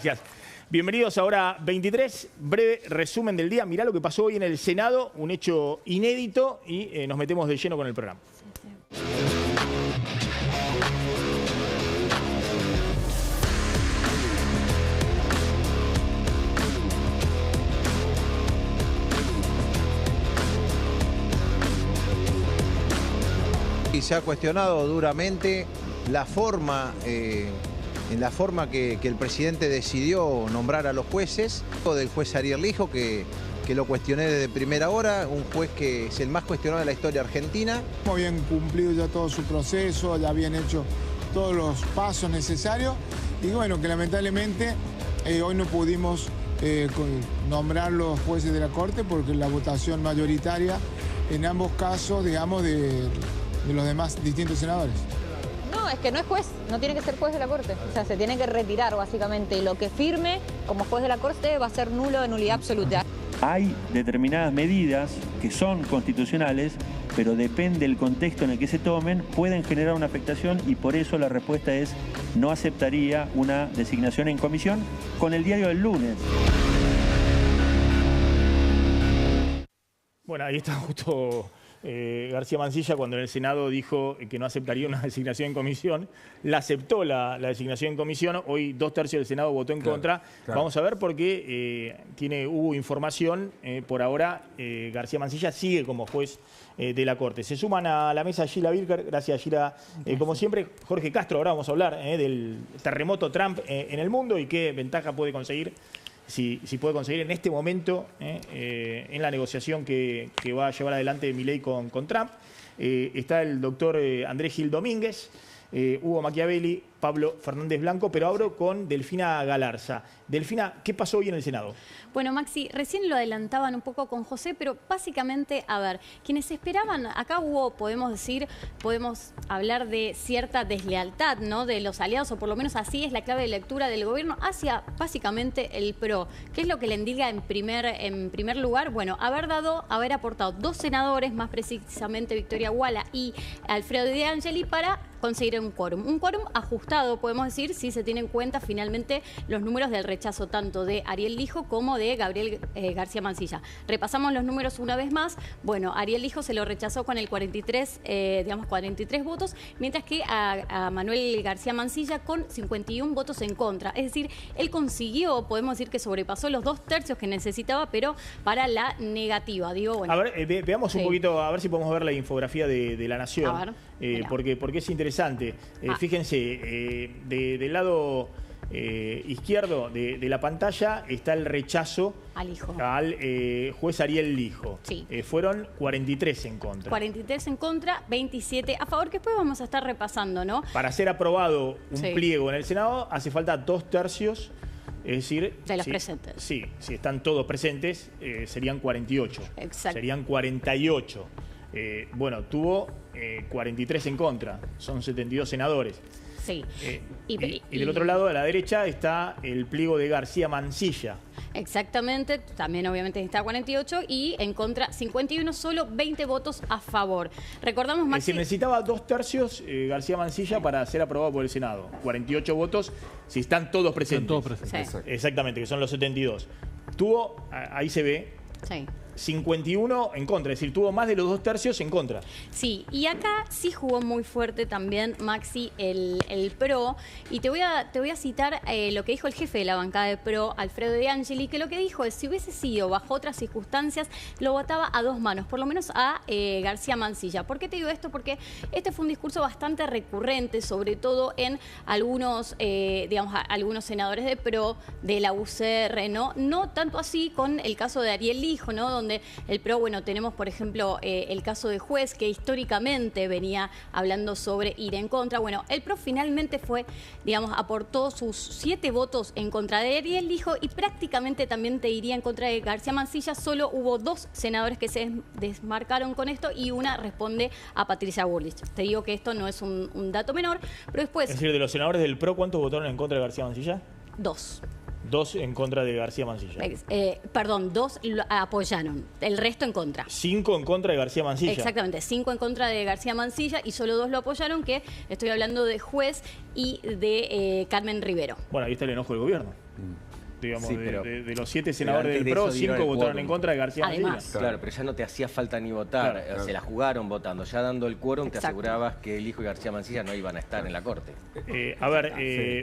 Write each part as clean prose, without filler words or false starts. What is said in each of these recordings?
Gracias. Bienvenidos a Hora 23, breve resumen del día. Mirá lo que pasó hoy en el Senado, un hecho inédito y nos metemos de lleno con el programa. Y se ha cuestionado duramente la forma, en la forma que el presidente decidió nombrar a los jueces, del juez Ariel Lijo, que lo cuestioné desde primera hora, un juez que es el más cuestionado de la historia argentina. Habían cumplido ya todo su proceso, ya habían hecho todos los pasos necesarios y bueno, que lamentablemente hoy no pudimos nombrar los jueces de la Corte porque la votación mayoritaria en ambos casos, digamos, de los demás distintos senadores. No, es que no es juez, no tiene que ser juez de la Corte. O sea, se tiene que retirar básicamente y lo que firme como juez de la Corte va a ser nulo de nulidad absoluta. Hay determinadas medidas que son constitucionales, pero depende del contexto en el que se tomen, pueden generar una afectación y por eso la respuesta es no aceptaría una designación en comisión con el diario del lunes. Bueno, ahí está justo García Mansilla cuando en el Senado dijo que no aceptaría una designación en comisión. La aceptó la designación en comisión. Hoy 2/3 del Senado votó en contra. Claro. Vamos a ver porque hubo información. Por ahora García Mansilla sigue como juez de la Corte. Se suman a la mesa Gila Birker. Gracias, Gila. Como siempre, Jorge Castro. Ahora vamos a hablar del terremoto Trump en el mundo y qué ventaja puede conseguir. Si puede conseguir en este momento en la negociación que va a llevar adelante Milei con Trump. Está el doctor Andrés Gil Domínguez, Hugo Machiavelli, Pablo Fernández Blanco, pero abro con Delfina Galarza. Delfina, ¿qué pasó hoy en el Senado? Bueno, Maxi, recién lo adelantaban un poco con José, pero básicamente, a ver, quienes esperaban, acá hubo, podemos hablar de cierta deslealtad, ¿no?, de los aliados, o por lo menos así es la clave de lectura del gobierno, hacia básicamente el PRO. ¿Qué es lo que le indica en primer lugar? Bueno, haber aportado 2 senadores, más precisamente Victoria Guala y Alfredo De Angeli, para conseguir un quórum. Un quórum ajustado, podemos decir, si se tienen en cuenta finalmente los números del rechazo tanto de Ariel Lijo como de Gabriel García Mansilla. Repasamos los números una vez más. Bueno, Ariel Lijo se lo rechazó con el 43 votos, mientras que a Manuel García Mansilla con 51 votos en contra. Es decir, él consiguió, podemos decir que sobrepasó los 2/3 que necesitaba, pero para la negativa. Bueno, a ver, veamos un poquito, a ver si podemos ver la infografía de La Nación. A ver, porque es interesante. Fíjense, del lado izquierdo de la pantalla está el rechazo al juez Ariel Lijo. Sí. Fueron 43 en contra. 43 en contra, 27 a favor, que después vamos a estar repasando, ¿no? Para ser aprobado un pliego en el Senado hace falta 2/3. Es decir, de los presentes. Sí, si están todos presentes, serían 48. Exacto. Serían 48. Bueno, tuvo 43 en contra, son 72 senadores. Sí. Y del otro lado, a la derecha, está el pliego de García Mansilla. Exactamente, también obviamente está 48 y en contra 51, solo 20 votos a favor. Recordamos, Maxi... Es decir, necesitaba 2/3 García Mansilla para ser aprobado por el Senado. 48 votos si están todos presentes. Están todos presentes. Sí. Exactamente, que son los 72. Tuvo, ahí se ve... Sí. 51 en contra, es decir, tuvo más de los 2/3 en contra. Sí, y acá sí jugó muy fuerte también, Maxi, el PRO, y te voy a citar lo que dijo el jefe de la bancada de PRO, Alfredo De Angeli, que lo que dijo es, si hubiese sido bajo otras circunstancias, lo votaba a 2 manos, por lo menos a García Mansilla. ¿Por qué te digo esto? Porque este fue un discurso bastante recurrente, sobre todo en algunos, algunos senadores de PRO, de la UCR, ¿no? No tanto así con el caso de Ariel Lijo, ¿no?, donde el PRO, bueno, tenemos por ejemplo el caso de Juez, que históricamente venía hablando sobre ir en contra. Bueno, el PRO finalmente aportó sus 7 votos en contra de Ariel Lijo y prácticamente también te diría en contra de García Mansilla. Solo hubo 2 senadores que se desmarcaron con esto y una responde a Patricia Bullrich. Te digo que esto no es un dato menor, pero después... Es decir, de los senadores del PRO, ¿cuántos votaron en contra de García Mansilla? 2. 2 en contra de García Mansilla. Perdón, 2 apoyaron, el resto en contra. 5 en contra de García Mansilla. Exactamente, 5 en contra de García Mansilla y solo 2 lo apoyaron, que estoy hablando de Juez y de Carmen Rivero. Bueno, ahí está el enojo del gobierno. Digamos, Sí, pero- de los 7 senadores antes del de PRO, eso dieron 5 el votaron quórum. en contra de García Además. Mancilla. Claro, pero ya no te hacía falta ni votar, Claro. se la jugaron votando. Ya dando el quórum te Exacto. asegurabas que el hijo y García Mancilla no iban a estar en la corte. A ver,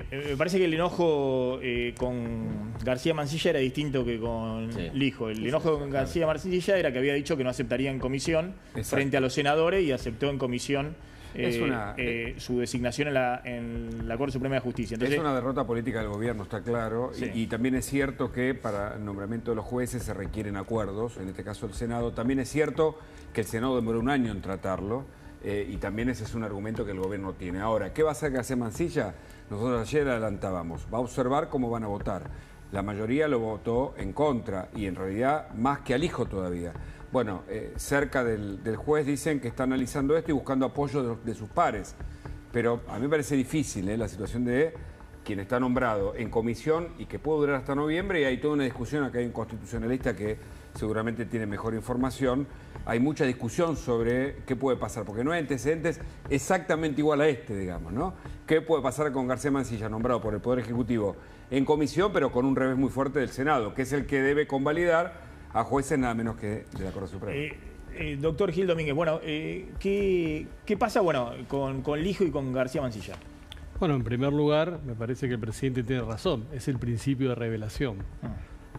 me parece que el enojo con García Mancilla era distinto que con Sí. Lijo. El enojo con García Mancilla era que había dicho que no aceptaría en comisión frente a los senadores y aceptó en comisión su designación en la Corte Suprema de Justicia. Entonces, Es una derrota política del gobierno, está claro, Sí. y también es cierto que para el nombramiento de los jueces se requieren acuerdos, en este caso el Senado. También es cierto que el Senado demoró un año en tratarlo, y también ese es un argumento que el gobierno tiene. Ahora, ¿qué va a hacer García Mancilla? Nosotros ayer adelantábamos, va a observar cómo van a votar. La mayoría lo votó en contra, y en realidad más que al hijo todavía. Bueno, cerca del juez dicen que está analizando esto y buscando apoyo de sus pares. Pero a mí me parece difícil la situación de quien está nombrado en comisión y que puede durar hasta noviembre, y hay toda una discusión, acá hay un constitucionalista que seguramente tiene mejor información. Hay mucha discusión sobre qué puede pasar, porque no hay antecedentes exactamente igual a este, digamos, ¿no? ¿Qué puede pasar con García Mancilla, nombrado por el Poder Ejecutivo en comisión, pero con un revés muy fuerte del Senado, que es el que debe convalidar a jueces nada menos que de la Corte Suprema? doctor Gil Domínguez, bueno, ¿qué pasa con Lijo y con García Mancilla? Bueno, en primer lugar, me parece que el presidente tiene razón, es el principio de revelación.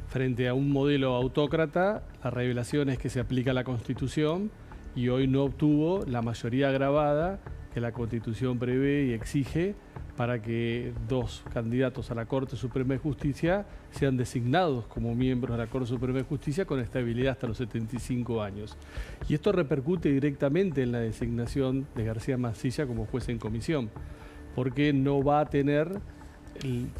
Frente a un modelo autócrata, la revelación es que se aplica la Constitución y hoy no obtuvo la mayoría agravada que la Constitución prevé y exige para que 2 candidatos a la Corte Suprema de Justicia sean designados como miembros de la Corte Suprema de Justicia con estabilidad hasta los 75 años. Y esto repercute directamente en la designación de García Mancilla como juez en comisión, porque no va a tener,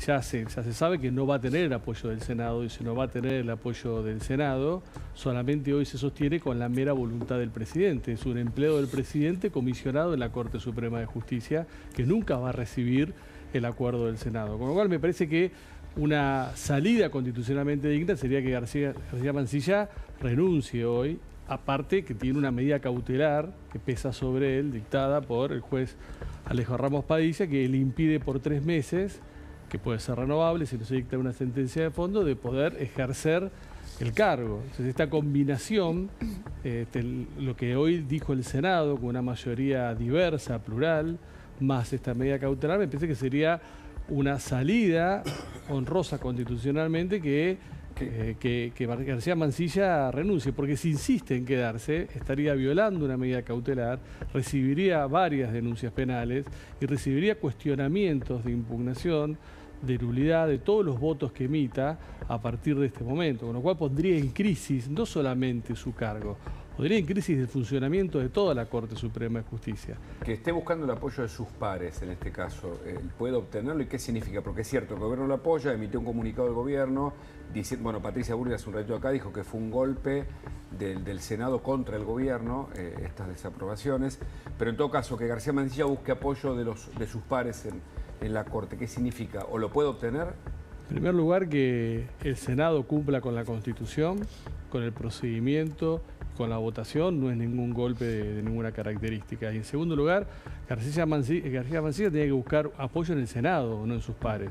ya se sabe que no va a tener el apoyo del Senado, y si no va a tener el apoyo del Senado, solamente hoy se sostiene con la mera voluntad del presidente. Es un empleado del presidente comisionado en la Corte Suprema de Justicia que nunca va a recibir el acuerdo del Senado. Con lo cual me parece que una salida constitucionalmente digna sería que García Mancilla renuncie hoy, aparte que tiene una medida cautelar que pesa sobre él, dictada por el juez Alejo Ramos Padilla, que le impide por 3 meses, que puede ser renovable si no se dicta una sentencia de fondo, de poder ejercer el cargo. Entonces, esta combinación, lo que hoy dijo el Senado, con una mayoría diversa, plural, más esta medida cautelar, me parece que sería una salida honrosa constitucionalmente que García Mancilla renuncie, porque si insiste en quedarse, estaría violando una medida cautelar, recibiría varias denuncias penales y recibiría cuestionamientos de impugnación, de nulidad de todos los votos que emita a partir de este momento, con lo cual pondría en crisis no solamente su cargo, pondría en crisis el funcionamiento de toda la Corte Suprema de Justicia. Que esté buscando el apoyo de sus pares, en este caso, ¿puede obtenerlo? ¿Y qué significa? Porque es cierto, el gobierno lo apoya, emitió un comunicado del gobierno, diciendo, bueno, Patricia Bullrich hace un ratito acá dijo que fue un golpe del Senado contra el gobierno, estas desaprobaciones, pero en todo caso, que García Mancilla busque apoyo de sus pares en la Corte, ¿qué significa? ¿O lo puede obtener? En primer lugar, que el Senado cumpla con la Constitución, con el procedimiento, con la votación, no es ningún golpe de ninguna característica. Y en segundo lugar, García Mancilla tiene que buscar apoyo en el Senado, no en sus pares.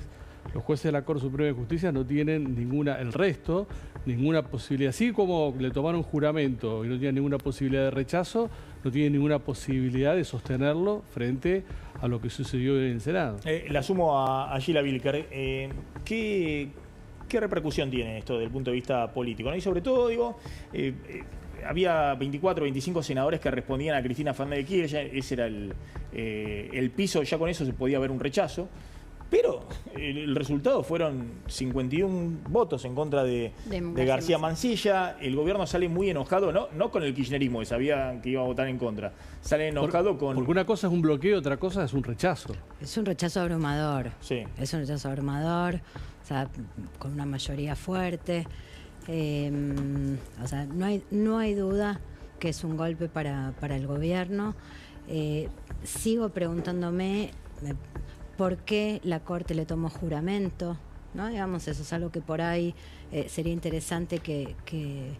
Los jueces de la Corte Suprema de Justicia no tienen ninguna posibilidad. Así como le tomaron juramento y no tienen ninguna posibilidad de rechazo, no tienen ninguna posibilidad de sostenerlo frente a lo que sucedió en el Senado. La sumo a Gila Vilker. ¿Qué repercusión tiene esto desde el punto de vista político, ¿no? Y sobre todo, digo, había 24 o 25 senadores que respondían a Cristina Fernández de Kirchner, ese era el piso, ya con eso se podía ver un rechazo. Pero el resultado fueron 51 votos en contra de García Mancilla. El gobierno sale muy enojado, no con el kirchnerismo, que sabía que iba a votar en contra. Sale enojado con... Porque una cosa es un bloqueo, otra cosa es un rechazo. Es un rechazo abrumador. Sí. Es un rechazo abrumador, o sea, con una mayoría fuerte. O sea, no hay duda que es un golpe para el gobierno. Sigo preguntándome... ¿Por qué la Corte le tomó juramento? ¿No? Digamos, eso es algo que por ahí sería interesante que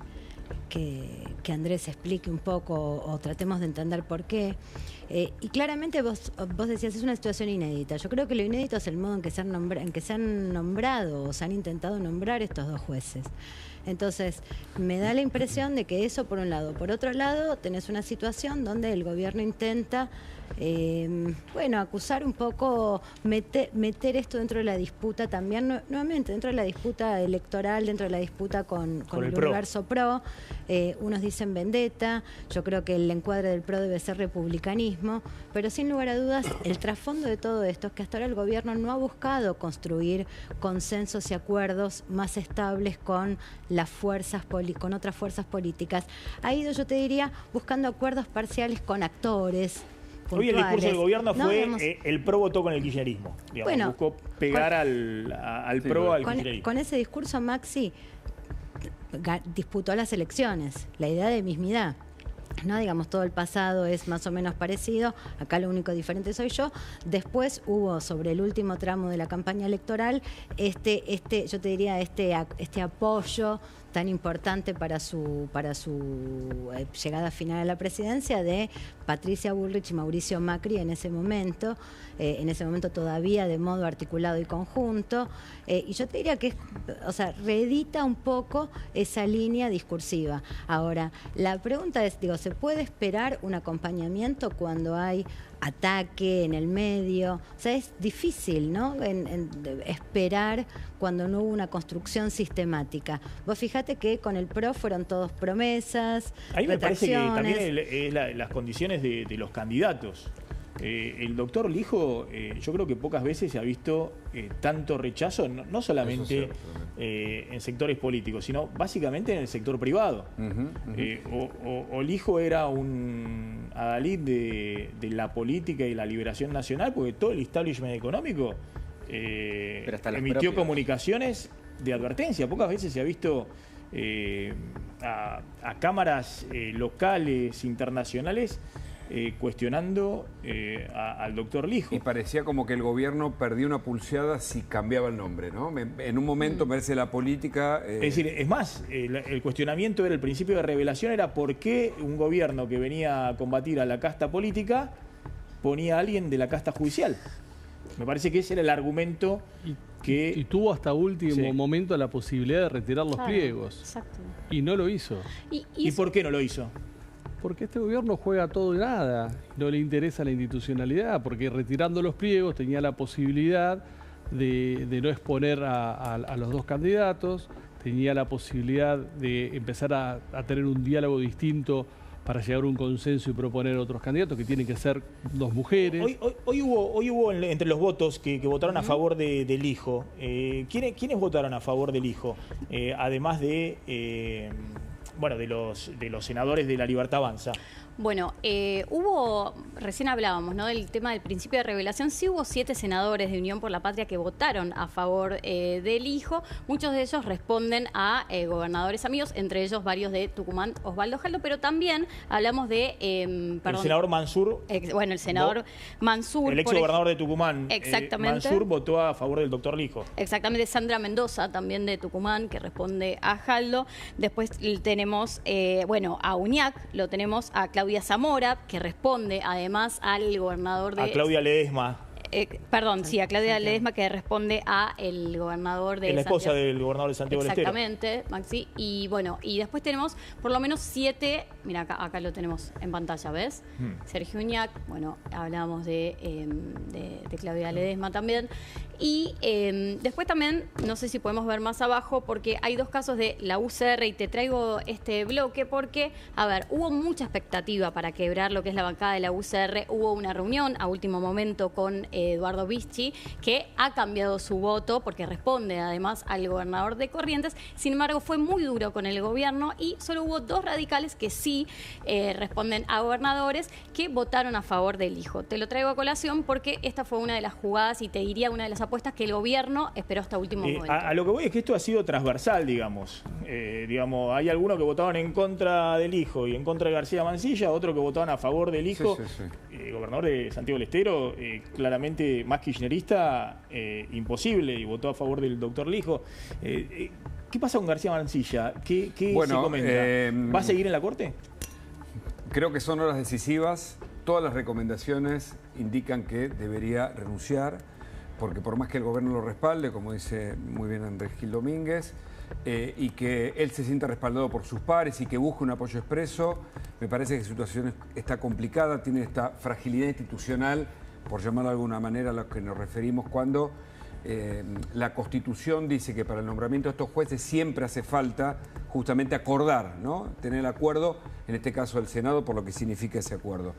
que Andrés explique un poco o tratemos de entender por qué. Y claramente vos decías, es una situación inédita. Yo creo que lo inédito es el modo en que se han nombrado o se han intentado nombrar estos dos jueces. Entonces, me da la impresión de que eso por un lado. Por otro lado, tenés una situación donde el gobierno intenta, acusar un poco, meter esto dentro de la disputa también, nuevamente dentro de la disputa electoral, dentro de la disputa con el universo PRO. Unos dicen vendetta, yo creo que el encuadre del PRO debe ser republicanismo, pero sin lugar a dudas, el trasfondo de todo esto es que hasta ahora el gobierno no ha buscado construir consensos y acuerdos más estables con con otras fuerzas políticas. Ha ido, yo te diría, buscando acuerdos parciales con actores. Hoy el discurso del gobierno fue el PRO votó con el kirchnerismo. Digamos, buscó pegar al PRO al kirchnerismo. Con ese discurso Maxi disputó las elecciones, la idea de mismidad. ¿No? Digamos, todo el pasado es más o menos parecido, acá lo único diferente soy yo. Después hubo, sobre el último tramo de la campaña electoral, yo te diría, este apoyo tan importante para su llegada final a la presidencia de Patricia Bullrich y Mauricio Macri en ese momento todavía de modo articulado y conjunto, y yo te diría que reedita un poco esa línea discursiva. Ahora, la pregunta es, ¿se puede esperar un acompañamiento cuando hay ataque en el medio? O sea, es difícil, ¿no? Esperar cuando no hubo una construcción sistemática. Vos fijate que con el PRO fueron todos promesas, a mí me parece que también es las condiciones de los candidatos. El doctor Lijo, yo creo que pocas veces se ha visto tanto rechazo, no solamente en sectores políticos, sino básicamente en el sector privado. Lijo era un adalid de la política y la liberación nacional, porque todo el establishment económico emitió comunicaciones de advertencia. Pocas veces se ha visto a cámaras locales, internacionales, cuestionando al doctor Lijo. Y parecía como que el gobierno perdía una pulseada si cambiaba el nombre, ¿no? En un momento parece la política... Es decir, es más, el cuestionamiento era el principio de revelación, era por qué un gobierno que venía a combatir a la casta política ponía a alguien de la casta judicial. Me parece que ese era el argumento que... Y tuvo hasta último momento la posibilidad de retirar los pliegos. Exacto. Y no lo hizo. ¿Y por qué no lo hizo? Porque este gobierno juega todo y nada, no le interesa la institucionalidad, porque retirando los pliegos tenía la posibilidad de no exponer a los dos candidatos, tenía la posibilidad de empezar a tener un diálogo distinto para llegar a un consenso y proponer otros candidatos, que tienen que ser dos mujeres. Hoy hubo entre los votos que votaron a favor del Lijo. ¿Quiénes votaron a favor del Lijo? Además de... de los senadores de La Libertad Avanza. Bueno, recién hablábamos, ¿no?, del tema del principio de revelación. Sí hubo 7 senadores de Unión por la Patria que votaron a favor del Lijo. Muchos de ellos responden a gobernadores amigos, entre ellos varios de Tucumán, Osvaldo Jaldo, pero también hablamos de... el senador Mansur. El senador Mansur. El ex gobernador de Tucumán. Exactamente. Mansur votó a favor del doctor Lijo. Exactamente. Sandra Mendoza, también de Tucumán, que responde a Jaldo. Después tenemos, a Uñac, lo tenemos a Claudia Zamora, que responde además al gobernador de... A Claudia Ledesma. A Claudia Ledesma, que responde a el gobernador de... Es la esposa del gobernador de Santiago del Estero. Exactamente, Maxi. Y después tenemos por lo menos 7, mira, acá lo tenemos en pantalla, ¿ves? Sergio Uñac, hablábamos de Claudia Ledesma también. Y después también, no sé si podemos ver más abajo, porque hay 2 casos de la UCR, y te traigo este bloque porque, hubo mucha expectativa para quebrar lo que es la bancada de la UCR. Hubo una reunión a último momento con Eduardo Vichy, que ha cambiado su voto porque responde además al gobernador de Corrientes. Sin embargo, fue muy duro con el gobierno y solo hubo 2 radicales que sí responden a gobernadores que votaron a favor del Lijo. Te lo traigo a colación porque esta fue una de las jugadas, y te diría una de las apuestas que el gobierno esperó hasta último momento. A lo que voy es que esto ha sido transversal, digamos. Hay algunos que votaban en contra del Lijo y en contra de García Mansilla, otros que votaban a favor del Lijo. El gobernador de Santiago del Estero, claramente más kirchnerista, imposible, y votó a favor del doctor Lijo. ¿Qué pasa con García Mansilla? ¿Qué Bueno, se comenta? ¿Va a seguir en la Corte? Creo que son horas decisivas. Todas las recomendaciones indican que debería renunciar, porque por más que el gobierno lo respalde, como dice muy bien Andrés Gil Domínguez, y que él se sienta respaldado por sus pares y que busque un apoyo expreso, me parece que la situación está complicada, tiene esta fragilidad institucional, por llamarlo de alguna manera, a la que nos referimos cuando la Constitución dice que para el nombramiento de estos jueces siempre hace falta justamente acordar, ¿no? Tener el acuerdo, en este caso del Senado, por lo que significa ese acuerdo.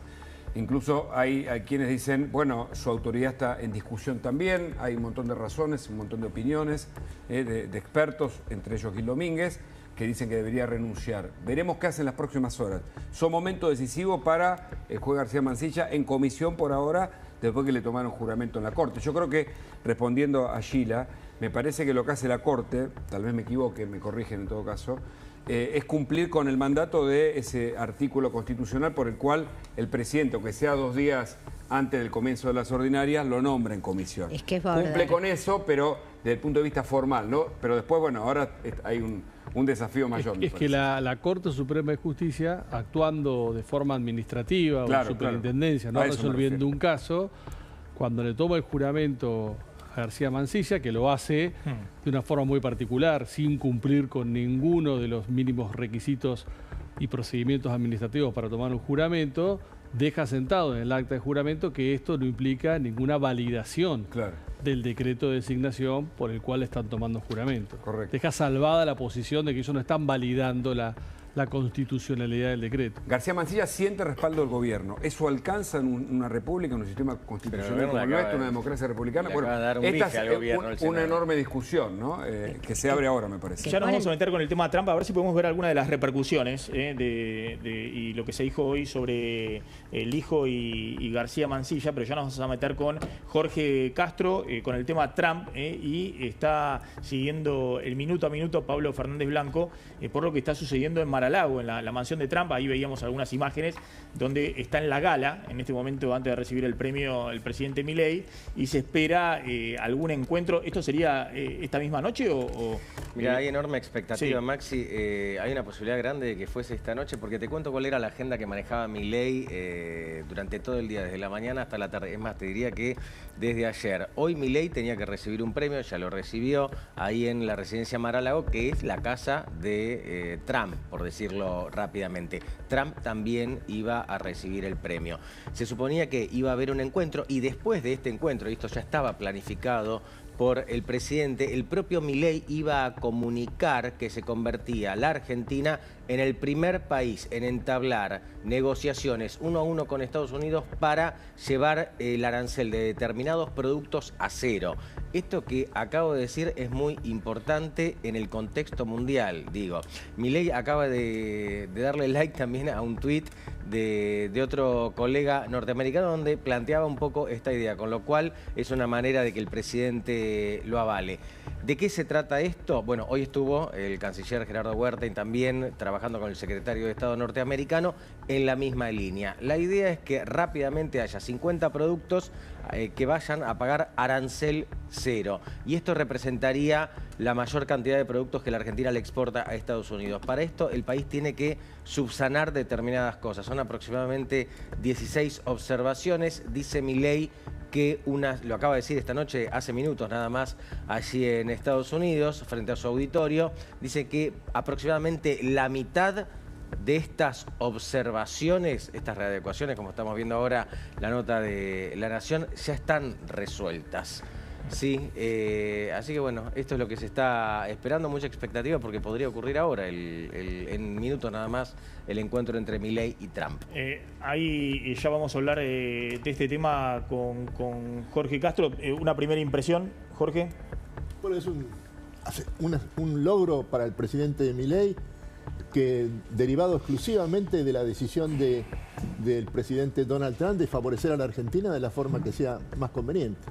Incluso hay quienes dicen, bueno, su autoridad está en discusión también, hay un montón de razones, un montón de opiniones de expertos, entre ellos Gil Domínguez, que dicen que debería renunciar. Veremos qué hacen las próximas horas. Son momentos decisivos para el juez García Mansilla en comisión por ahora, después que le tomaron juramento en la Corte. Yo creo que, respondiendo a Sheila, me parece que lo que hace la Corte, tal vez me equivoque, me corrigen en todo caso, es cumplir con el mandato de ese artículo constitucional por el cual el presidente, aunque sea 2 días antes del comienzo de las ordinarias, lo nombra en comisión. Es que es cumple con eso, pero desde el punto de vista formal, ¿no? Pero después, bueno, ahora hay un desafío mayor. Es que la Corte Suprema de Justicia, actuando de forma administrativa o superintendencia, no resolviendo un caso, cuando le toma el juramento a García Mansilla, que lo hace de una forma muy particular, sin cumplir con ninguno de los mínimos requisitos y procedimientos administrativos para tomar un juramento, deja sentado en el acta de juramento que esto no implica ninguna validación del decreto de designación por el cual están tomando juramento. Correcto. Deja salvada la posición de que ellos no están validando la constitucionalidad del decreto. García Mansilla siente respaldo del gobierno. ¿Eso alcanza en una república, en un sistema constitucional como el nuestro, una democracia republicana? Bueno, esta es una enorme discusión, ¿no? Que se abre ahora, me parece. Ya nos vamos a meter con el tema Trump, a ver si podemos ver alguna de las repercusiones y lo que se dijo hoy sobre el hijo y García Mansilla, pero ya nos vamos a meter con Jorge Castro, con el tema Trump, y está siguiendo el minuto a minuto Pablo Fernández Blanco por lo que está sucediendo en Mar-a-Lago, en la mansión de Trump. Ahí veíamos algunas imágenes donde está en la gala, en este momento antes de recibir el premio el presidente Milei, y se espera algún encuentro. ¿Esto sería esta misma noche o Mira, hay enorme expectativa, Maxi. Hay una posibilidad grande de que fuese esta noche, porque te cuento cuál era la agenda que manejaba Milei durante todo el día, desde la mañana hasta la tarde. Es más, te diría que desde ayer. Hoy Milei tenía que recibir un premio, ya lo recibió ahí en la residencia Mar-a-Lago, que es la casa de Trump, por decirlo rápidamente. Trump también iba a recibir el premio. Se suponía que iba a haber un encuentro y después de este encuentro, y esto ya estaba planificado por el presidente, el propio Milei iba a comunicar que se convertía la Argentina en el primer país en entablar negociaciones 1 a 1 con Estados Unidos para llevar el arancel de determinados productos a cero. Esto que acabo de decir es muy importante en el contexto mundial, digo. Milei acaba de darle like también a un tuit de otro colega norteamericano donde planteaba un poco esta idea, con lo cual es una manera de que el presidente lo avale. ¿De qué se trata esto? Bueno, hoy estuvo el canciller Gerardo Huerta y también trabajando con el secretario de Estado norteamericano en la misma línea. La idea es que rápidamente haya 50 productos que vayan a pagar arancel cero. Y esto representaría la mayor cantidad de productos que la Argentina le exporta a Estados Unidos. Para esto el país tiene que subsanar determinadas cosas. Son aproximadamente 16 observaciones, dice Milei, que lo acaba de decir esta noche, hace minutos nada más, allí en Estados Unidos, frente a su auditorio, dice que aproximadamente la mitad de estas observaciones, estas readecuaciones, como estamos viendo ahora la nota de La Nación, ya están resueltas. Sí, así que bueno, esto es lo que se está esperando, mucha expectativa porque podría ocurrir ahora, en minutos nada más, el encuentro entre Milei y Trump. Ahí ya vamos a hablar de este tema con Jorge Castro. Una primera impresión, Jorge. Bueno, es un logro para el presidente Milei, que derivado exclusivamente de la decisión del presidente Donald Trump de favorecer a la Argentina de la forma que sea más conveniente.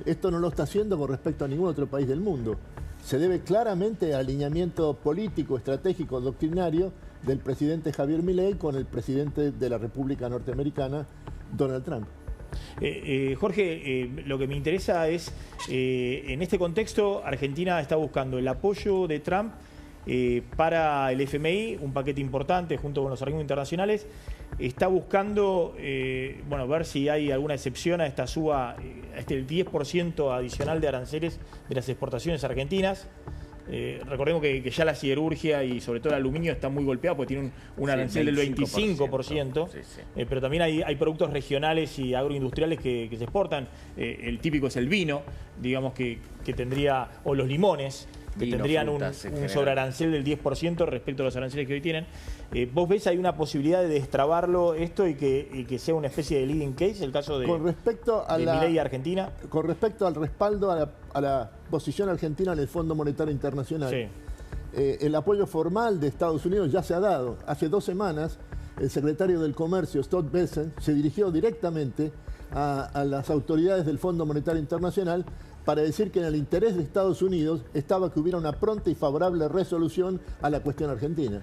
Esto no lo está haciendo con respecto a ningún otro país del mundo. Se debe claramente al alineamiento político, estratégico, doctrinario del presidente Javier Milei con el presidente de la República Norteamericana, Donald Trump. Jorge, lo que me interesa es, en este contexto, Argentina está buscando el apoyo de Trump para el FMI, un paquete importante junto con los organismos internacionales. Está buscando ver si hay alguna excepción a esta suba, a este 10% adicional de aranceles de las exportaciones argentinas. Recordemos que ya la siderurgia y sobre todo el aluminio está muy golpeado porque tiene un arancel del 25%, pero también hay productos regionales y agroindustriales que se exportan. El típico es el vino, digamos que tendría, o los limones, que tendrían un sobrearancel del 10% respecto a los aranceles que hoy tienen. ¿Vos ves hay una posibilidad de destrabarlo esto y que sea una especie de leading case el caso de Milei y Argentina? Con respecto al respaldo a la posición argentina en el Fondo Monetario Internacional, sí. El apoyo formal de Estados Unidos ya se ha dado. Hace 2 semanas el secretario del Comercio, Scott Bessent, se dirigió directamente a las autoridades del Fondo Monetario Internacional para decir que en el interés de Estados Unidos estaba que hubiera una pronta y favorable resolución a la cuestión argentina.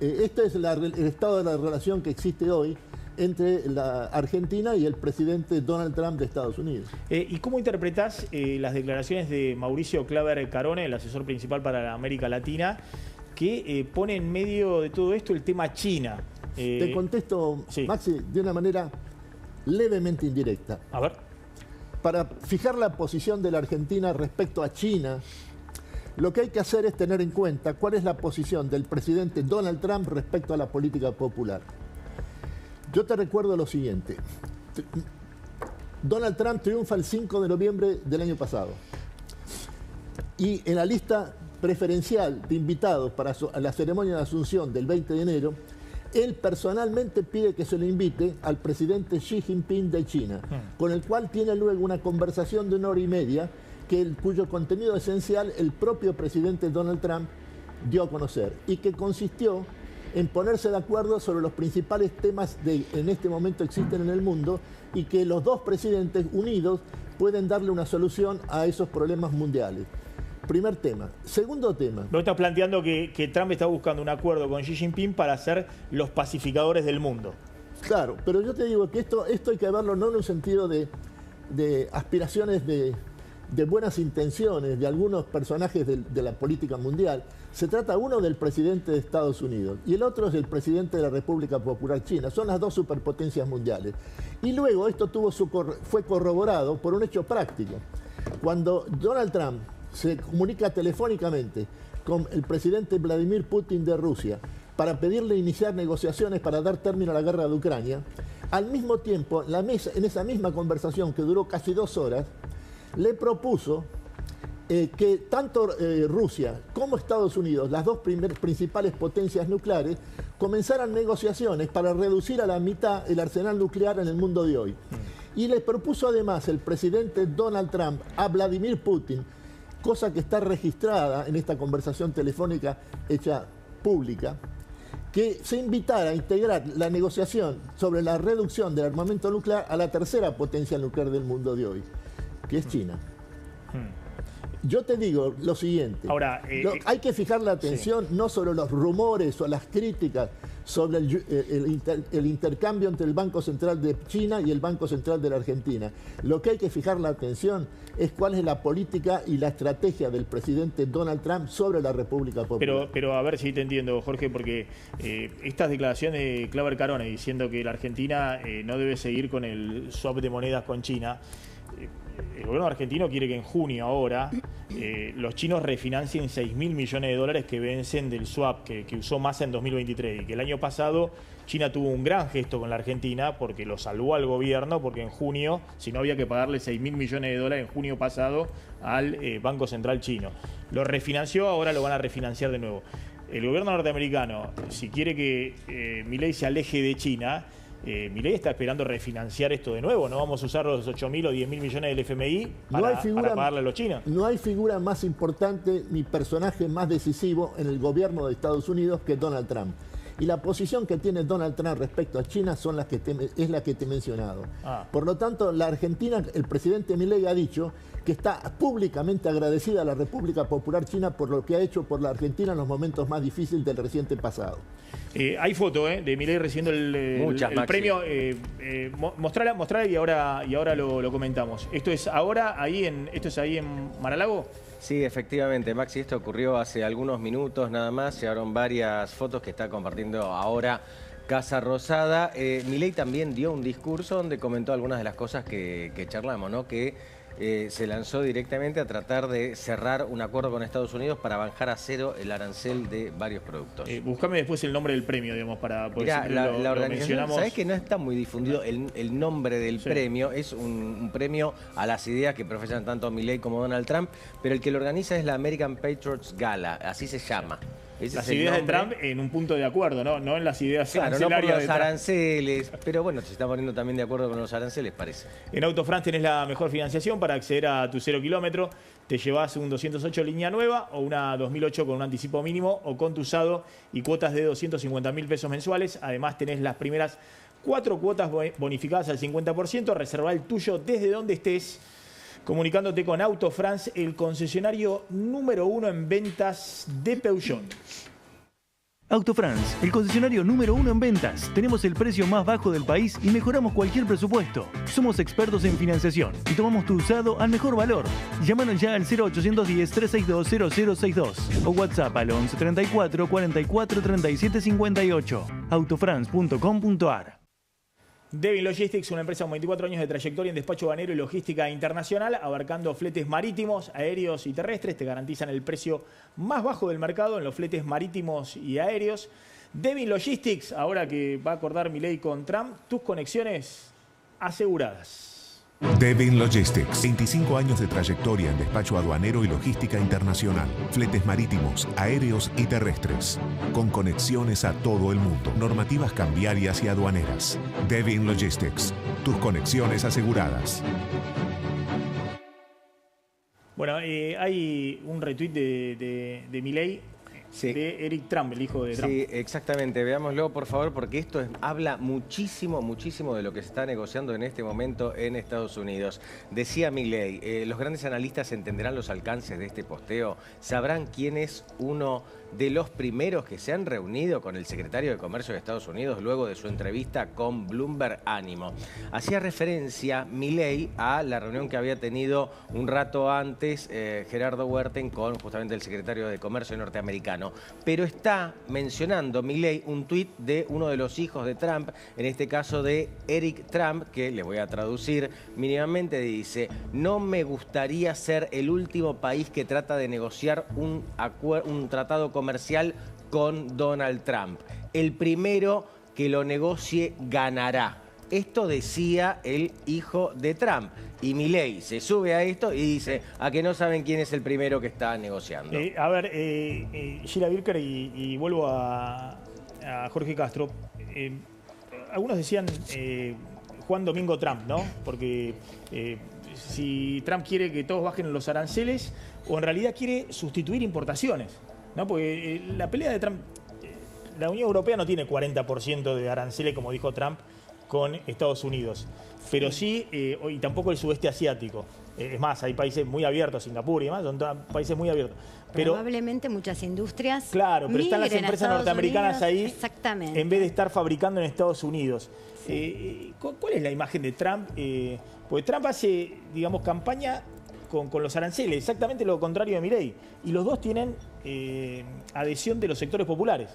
Este es el estado de la relación que existe hoy entre la Argentina y el presidente Donald Trump de Estados Unidos. ¿Y cómo interpretás las declaraciones de Mauricio Claver Carone, el asesor principal para la América Latina, que pone en medio de todo esto el tema China? Te contesto, sí. Maxi, de una manera levemente indirecta. A ver. Para fijar la posición de la Argentina respecto a China, lo que hay que hacer es tener en cuenta cuál es la posición del presidente Donald Trump respecto a la política popular. Yo te recuerdo lo siguiente. Donald Trump triunfa el 5 de noviembre del año pasado. Y en la lista preferencial de invitados para la ceremonia de asunción del 20 de enero, él personalmente pide que se le invite al presidente Xi Jinping de China, con el cual tiene luego una conversación de 1 hora y media, cuyo contenido esencial el propio presidente Donald Trump dio a conocer, y que consistió en ponerse de acuerdo sobre los principales temas que en este momento existen en el mundo, y que los dos presidentes unidos pueden darle una solución a esos problemas mundiales. Primer tema. Segundo tema. Vos estás planteando que Trump está buscando un acuerdo con Xi Jinping para ser los pacificadores del mundo. Claro, pero yo te digo que esto hay que verlo no en un sentido de aspiraciones de buenas intenciones de algunos personajes de la política mundial. Se trata uno del presidente de Estados Unidos y el otro es el presidente de la República Popular China. Son las dos superpotencias mundiales. Y luego esto fue corroborado por un hecho práctico. Cuando Donald Trump se comunica telefónicamente con el presidente Vladimir Putin de Rusia para pedirle iniciar negociaciones para dar término a la guerra de Ucrania, al mismo tiempo, en esa misma conversación que duró casi 2 horas, le propuso que tanto Rusia como Estados Unidos, las dos principales potencias nucleares, comenzaran negociaciones para reducir a la mitad el arsenal nuclear en el mundo de hoy. Y le propuso además el presidente Donald Trump a Vladimir Putin, cosa que está registrada en esta conversación telefónica hecha pública, que se invitara a integrar la negociación sobre la reducción del armamento nuclear a la tercera potencia nuclear del mundo de hoy, que es China. Yo te digo lo siguiente. Ahora, hay que fijar la atención no sobre los rumores o las críticas sobre el intercambio entre el Banco Central de China y el Banco Central de la Argentina. Lo que hay que fijar la atención es cuál es la política y la estrategia del presidente Donald Trump sobre la República Popular. Pero a ver si te entiendo, Jorge, porque estas declaraciones de Claver Carone diciendo que la Argentina no debe seguir con el swap de monedas con China, el gobierno argentino quiere que en junio ahora los chinos refinancien 6.000 millones de dólares que vencen del swap que usó Massa en 2023 y que el año pasado China tuvo un gran gesto con la Argentina porque lo salvó al gobierno, porque en junio, si no había que pagarle 6.000 millones de dólares en junio pasado al Banco Central chino. Lo refinanció, ahora lo van a refinanciar de nuevo. El gobierno norteamericano, si quiere que Milei se aleje de China, Milei está esperando refinanciar esto de nuevo. No vamos a usar los 8.000 o 10.000 millones del FMI para pagarle a los chinos. No hay figura más importante ni personaje más decisivo en el gobierno de Estados Unidos que Donald Trump. Y la posición que tiene Donald Trump respecto a China es la que te he mencionado. Por lo tanto, la Argentina, el presidente Milei ha dicho que está públicamente agradecida a la República Popular China por lo que ha hecho por la Argentina en los momentos más difíciles del reciente pasado. Hay foto de Milei recibiendo el premio. Mostrala y ahora lo comentamos. ¿Esto es ahora ahí en Mar-a-Lago? Sí, efectivamente, Maxi, esto ocurrió hace algunos minutos nada más. Llegaron varias fotos que está compartiendo ahora Casa Rosada. Milei también dio un discurso donde comentó algunas de las cosas que charlamos, ¿no? Que se lanzó directamente a tratar de cerrar un acuerdo con Estados Unidos para bajar a cero el arancel de varios productos. Buscame después el nombre del premio, digamos, para poder Mirá, la organización, mencionamos. ¿Sabés que no está muy difundido el nombre del premio? Es un premio a las ideas que profesan tanto Milei como Donald Trump, pero el que lo organiza es la American Patriots Gala, así se llama. Las ideas de Trump en un punto de acuerdo, no en las ideas arancelarias. No por los aranceles, pero bueno, se está poniendo también de acuerdo con los aranceles, parece. En Auto France tenés la mejor financiación para acceder a tu 0 kilómetro. Te llevas un 208 línea nueva o una 2008 con un anticipo mínimo o con tu usado y cuotas de 250.000 pesos mensuales. Además tenés las primeras 4 cuotas bonificadas al 50%. Reserva el tuyo desde donde estés, comunicándote con Auto France, el concesionario número 1 en ventas de Peugeot. Auto France, el concesionario número 1 en ventas. Tenemos el precio más bajo del país y mejoramos cualquier presupuesto. Somos expertos en financiación y tomamos tu usado al mejor valor. Llámanos ya al 0810-362-0062 o WhatsApp al 11 34 44 37 58. autofrance.com.ar. Devin Logistics, una empresa con 24 años de trayectoria en despacho banero y logística internacional, abarcando fletes marítimos, aéreos y terrestres. Te garantizan el precio más bajo del mercado en los fletes marítimos y aéreos. Devin Logistics, ahora que va a acordar Milei con Trump, tus conexiones aseguradas. Devin Logistics, 25 años de trayectoria en despacho aduanero y logística internacional, fletes marítimos, aéreos y terrestres, con conexiones a todo el mundo, normativas cambiarias y aduaneras. Devin Logistics, tus conexiones aseguradas. Bueno, hay un retweet de Milei. Sí. De Eric Trump, el hijo de Trump. Sí, exactamente. Veámoslo, por favor, porque esto habla muchísimo de lo que se está negociando en este momento en Estados Unidos. Decía Milei, los grandes analistas entenderán los alcances de este posteo, sabrán quién es uno de los primeros que se han reunido con el secretario de Comercio de Estados Unidos luego de su entrevista con Bloomberg Ánimo. Hacía referencia Milei a la reunión que había tenido un rato antes Gerardo Huerten con justamente el secretario de Comercio norteamericano. Pero está mencionando Milei un tuit de uno de los hijos de Trump, en este caso de Eric Trump, que le voy a traducir mínimamente, dice: no me gustaría ser el último país que trata de negociar un tratado comercial con Donald Trump. El primero que lo negocie ganará. Esto decía el hijo de Trump. Y Milei se sube a esto y dice: ¿a que no saben quién es el primero que está negociando? A ver, Sheila Birker, y vuelvo a Jorge Castro. Algunos decían Juan Domingo Trump, ¿no? Porque si Trump quiere que todos bajen los aranceles o en realidad quiere sustituir importaciones, ¿no? Porque la pelea de Trump, la Unión Europea no tiene 40% de aranceles, como dijo Trump, con Estados Unidos. Pero sí, y tampoco el sudeste asiático. Es más, hay países muy abiertos, Singapur y demás, son países muy abiertos. Pero, probablemente muchas industrias. Claro, pero están las empresas norteamericanas ahí, exactamente, en vez de estar fabricando en Estados Unidos. Sí. ¿Cuál es la imagen de Trump? Porque Trump hace, digamos, campaña con los aranceles, exactamente lo contrario de Milei. Y los dos tienen adhesión de los sectores populares,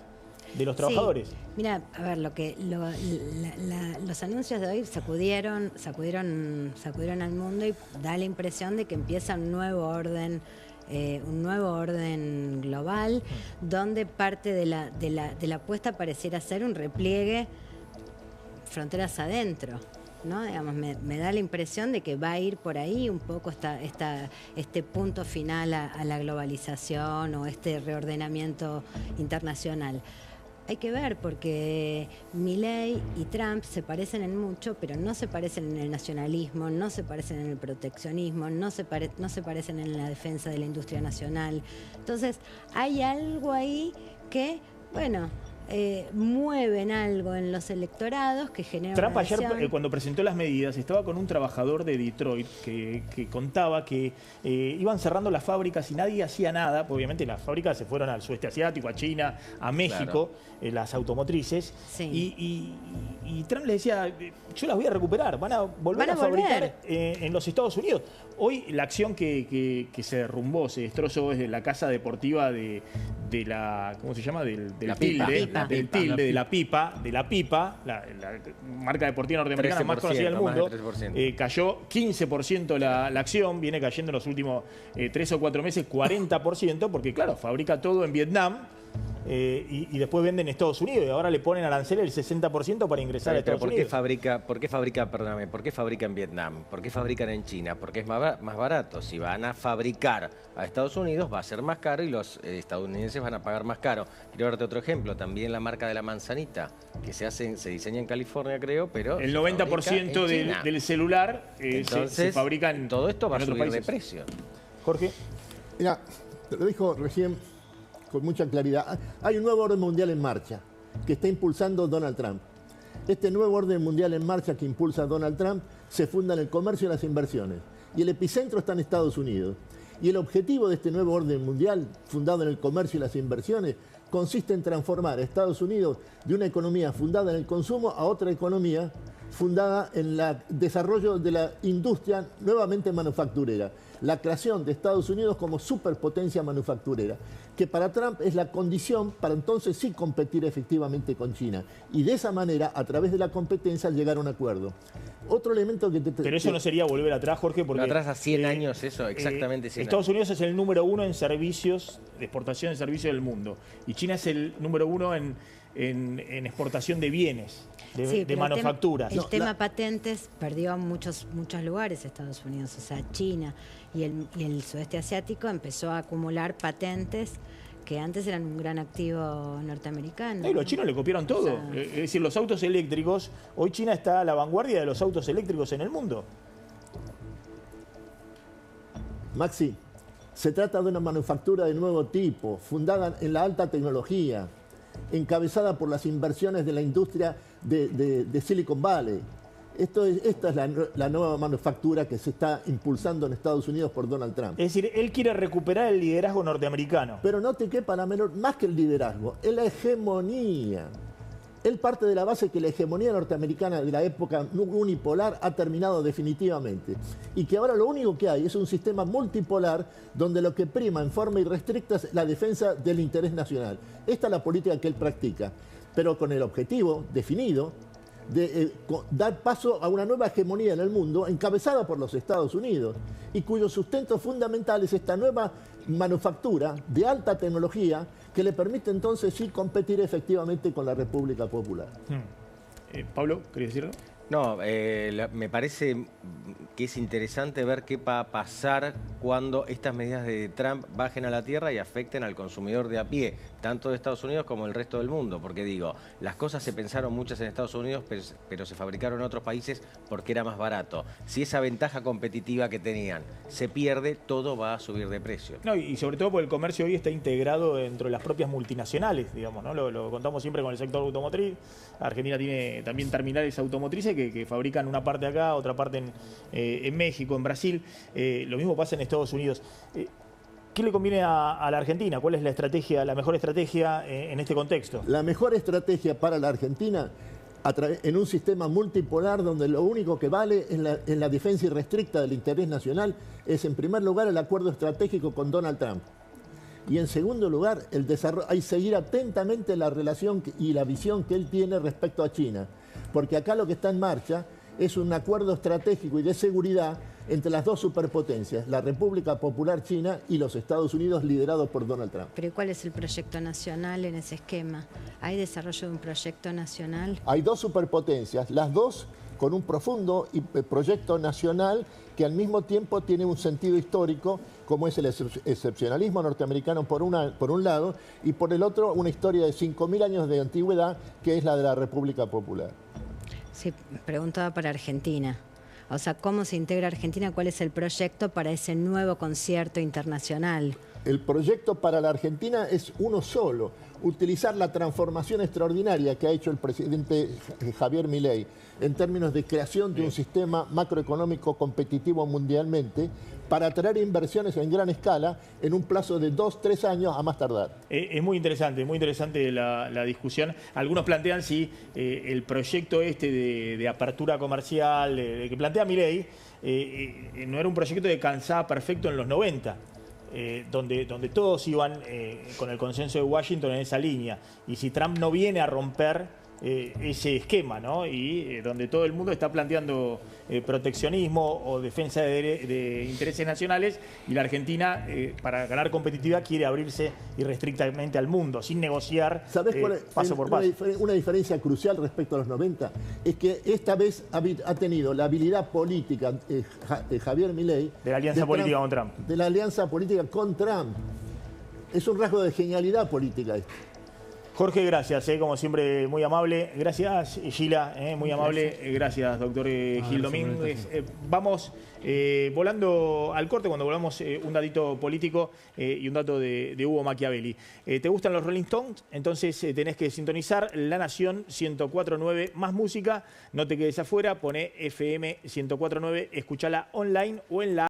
de los trabajadores. Sí. Mira, a ver, los anuncios de hoy sacudieron al mundo y da la impresión de que empieza un nuevo orden global, donde parte de la apuesta pareciera ser un repliegue fronteras adentro, ¿no? Digamos, me da la impresión de que va a ir por ahí un poco este punto final a la globalización o este reordenamiento internacional. Hay que ver, porque Milei y Trump se parecen en mucho, pero no se parecen en el nacionalismo, no se parecen en el proteccionismo, no se parecen en la defensa de la industria nacional. Entonces, hay algo ahí que, bueno, mueven algo en los electorados que genera Trump una ayer, adhesión. cuando presentó las medidas, estaba con un trabajador de Detroit que contaba que iban cerrando las fábricas y nadie hacía nada. Obviamente las fábricas se fueron al sudeste asiático, a China, a México, las automotrices. Sí. Y Trump le decía, yo las voy a recuperar, van a volver a fabricar en los Estados Unidos. Hoy la acción que se derrumbó, se destrozó es de la casa deportiva de la, ¿cómo se llama? De la Pipa, la marca deportiva norteamericana más conocida del mundo. Cayó 15% la acción, viene cayendo en los últimos 3 o 4 meses 40%, porque claro, fabrica todo en Vietnam. Y después venden en Estados Unidos y ahora le ponen arancel el 60% para ingresar a Estados Unidos. ¿Por qué fabrica en Vietnam? ¿Por qué fabrican en China? Porque es más barato. Si van a fabricar a Estados Unidos va a ser más caro y los estadounidenses van a pagar más caro. Quiero darte otro ejemplo, también la marca de la manzanita, que se diseña en California, creo, pero el 90% del celular se fabrica en todo esto va a otros subir países de precio. Jorge. Mira, te lo dijo recién con mucha claridad. Hay un nuevo orden mundial en marcha que está impulsando Donald Trump. Este nuevo orden mundial en marcha que impulsa Donald Trump se funda en el comercio y las inversiones. Y el epicentro está en Estados Unidos. Y el objetivo de este nuevo orden mundial, fundado en el comercio y las inversiones, consiste en transformar a Estados Unidos de una economía fundada en el consumo a otra economía fundada en el desarrollo de la industria nuevamente manufacturera. La creación de Estados Unidos como superpotencia manufacturera, que para Trump es la condición para entonces sí competir efectivamente con China. Y de esa manera, a través de la competencia, llegar a un acuerdo. Otro elemento que Pero eso no sería volver atrás, Jorge, porque... Atrás a 100 años, eso, exactamente 100 Estados Unidos es el número 1 en servicios, de exportación de servicios del mundo. Y China es el número 1 en exportación de bienes, de manufacturas. El tema patentes perdió muchos lugares Estados Unidos, o sea, China y el sudeste asiático empezó a acumular patentes que antes eran un gran activo norteamericano. Los chinos le copiaron todo. O sea, es decir, los autos eléctricos, hoy China está a la vanguardia de los autos eléctricos en el mundo. Maxi, se trata de una manufactura de nuevo tipo, fundada en la alta tecnología, encabezada por las inversiones de la industria de Silicon Valley. Esta es la nueva manufactura que se está impulsando en Estados Unidos por Donald Trump. Es decir, él quiere recuperar el liderazgo norteamericano. Pero no te quepa la menor, más que el liderazgo, es la hegemonía. Él parte de la base que la hegemonía norteamericana de la época unipolar ha terminado definitivamente. Y que ahora lo único que hay es un sistema multipolar donde lo que prima en forma irrestricta es la defensa del interés nacional. Esta es la política que él practica, pero con el objetivo definido de dar paso a una nueva hegemonía en el mundo encabezada por los Estados Unidos y cuyo sustento fundamental es esta nueva manufactura de alta tecnología que le permite entonces sí competir efectivamente con la República Popular. Pablo, ¿querías decirlo? No, me parece que es interesante ver qué va a pasar cuando estas medidas de Trump bajen a la tierra y afecten al consumidor de a pie, tanto de Estados Unidos como el resto del mundo. Porque digo, las cosas se pensaron muchas en Estados Unidos, pero se fabricaron en otros países porque era más barato. Si esa ventaja competitiva que tenían se pierde, todo va a subir de precio. No, y sobre todo porque el comercio hoy está integrado dentro de las propias multinacionales, digamos, ¿no? Lo contamos siempre con el sector automotriz. Argentina tiene también terminales automotrices que fabrican una parte acá, otra parte en México, en Brasil. Lo mismo pasa en Estados Unidos. ¿Qué le conviene a la Argentina? ¿Cuál es la estrategia, la mejor estrategia en este contexto? La mejor estrategia para la Argentina en un sistema multipolar donde lo único que vale en la defensa irrestricta del interés nacional es en primer lugar el acuerdo estratégico con Donald Trump. Y en segundo lugar, el desarrollo, hay que seguir atentamente la relación y la visión que él tiene respecto a China. Porque acá lo que está en marcha es un acuerdo estratégico y de seguridad entre las dos superpotencias, la República Popular China y los Estados Unidos liderados por Donald Trump. ¿Pero cuál es el proyecto nacional en ese esquema? ¿Hay desarrollo de un proyecto nacional? Hay dos superpotencias, las dos con un profundo proyecto nacional que al mismo tiempo tiene un sentido histórico, como es el excepcionalismo norteamericano por un lado, y por el otro una historia de 5.000 años de antigüedad, que es la de la República Popular. Sí, preguntaba para Argentina. O sea, ¿cómo se integra Argentina? ¿Cuál es el proyecto para ese nuevo concierto internacional? El proyecto para la Argentina es uno solo: utilizar la transformación extraordinaria que ha hecho el presidente Javier Milei en términos de creación de un sistema macroeconómico competitivo mundialmente para atraer inversiones en gran escala en un plazo de 2-3 años a más tardar. Es muy interesante la discusión. Algunos plantean si el proyecto de apertura comercial que plantea Milei no era un proyecto de calzada perfecto en los 90. Donde todos iban con el consenso de Washington en esa línea. Y si Trump no viene a romper ese esquema, ¿no? Y donde todo el mundo está planteando proteccionismo o defensa de intereses nacionales, y la Argentina, para ganar competitividad, quiere abrirse irrestrictamente al mundo, sin negociar. ¿Sabés cuál es, paso por paso? Una diferencia crucial respecto a los 90 es que esta vez ha tenido la habilidad política Javier Milei de la alianza política con Trump. De la alianza política con Trump. Es un rasgo de genialidad política esto. Jorge, gracias, como siempre, muy amable. Gracias, Gila, muy amable. Gracias, doctor Gil Domínguez. Vamos volando al corte. Cuando volvamos, un datito político y un dato de Hugo Machiavelli. ¿Te gustan los Rolling Stones? Entonces tenés que sintonizar La Nación 104.9. Más música, no te quedes afuera. Poné FM 104.9, escuchala online o en la